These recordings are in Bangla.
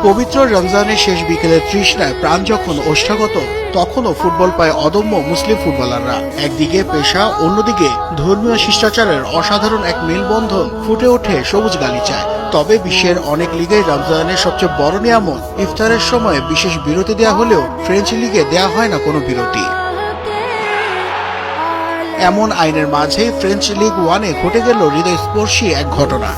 পবিত্র রমজানের শেষ বিকেলের তৃষ্ণায় প্রাণ যখন ওষ্ঠাগত, তখনও ফুটবল পায় অদম্য মুসলিম ফুটবলাররা। একদিকে পেশা, অন্যদিকে ধর্মীয় শিষ্টাচারের অসাধারণ এক মেলবন্ধন ফুটে ওঠে সবুজ গালিচায়। তবে বিশ্বের অনেক লিগেই রমজানের সবচেয়ে বড় নিয়ামত ইফতারের সময় বিশেষ বিরতি দেয়া হলেও ফ্রেঞ্চ লিগে দেয়া হয় না কোনো বিরতি। এমন আইনের মাঝেই ফ্রেঞ্চ লিগ ওয়ানে ঘটে গেল হৃদয়স্পর্শী এক ঘটনা।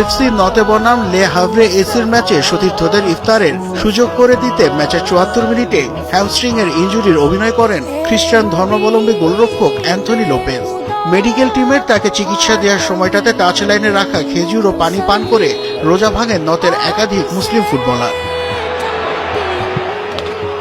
এফসি নতে বনাম লে হাভরে এসির ম্যাচে সতীর্থদের ইফতারের সুযোগ করে দিতে ম্যাচের ৭৪ মিনিটে হ্যামস্ট্রিং এর ইনজুরির অভিনয় করেন খ্রিস্টান ধর্মাবলম্বী গোলরক্ষক অ্যান্থনি লোপেজ। মেডিকেল টিমের তাকে চিকিৎসা দেওয়ার সময়টাতে টাচ লাইনে রাখা খেজুর ও পানি পান করে রোজা ভাঙেন নতের একাধিক মুসলিম ফুটবলার।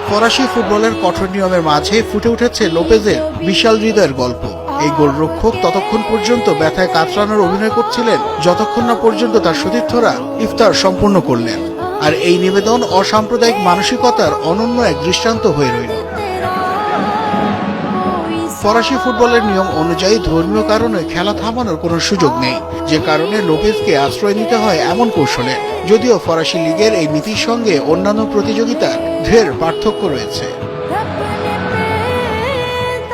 ফরাসি ফুটবলের কঠোর নিয়মের মাঝে ফুটে উঠেছে লোপেজের বিশাল হৃদয়ের গল্প। এই গোলরক্ষক ততক্ষণ পর্যন্ত ব্যথায় কাতরানোর অভিনয় করছিলেন যতক্ষণ না পর্যন্ত তার সতীর্থরা ইফতার সম্পূর্ণ করলেন। আর এই নিবেদন অসাম্প্রদায়িক মানসিকতার অনন্য এক দৃষ্টান্ত হয়ে রইল। ফরাসি ফুটবলের নিয়ম অনুযায়ী ধর্মীয় কারণে খেলা থামানোর কোনো সুযোগ নেই, যে কারণে লোপেজকে আশ্রয় নিতে হয় এমন কৌশলে। যদিও ফরাসি লিগের এই নীতির সঙ্গে অন্যান্য প্রতিযোগিতার ঢের পার্থক্য রয়েছে।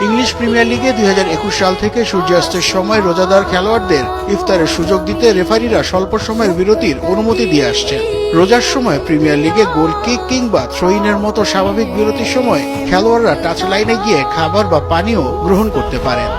ইংলিশ প্রিমিয়ার লিগে ২০২১ সাল থেকে সূর্যাস্তের সময় রোজাদার খেলোয়াড়দের ইফতারের সুযোগ দিতে রেফারিরা স্বল্প সময়ের বিরতির অনুমতি দিয়ে আসছেন। রোজার সময় প্রিমিয়ার লিগে গোল কিক কিংবা থ্রোইনের মতো স্বাভাবিক বিরতির সময় খেলোয়াড়রা টাচ লাইনে গিয়ে খাবার বা পানীয় গ্রহণ করতে পারেন।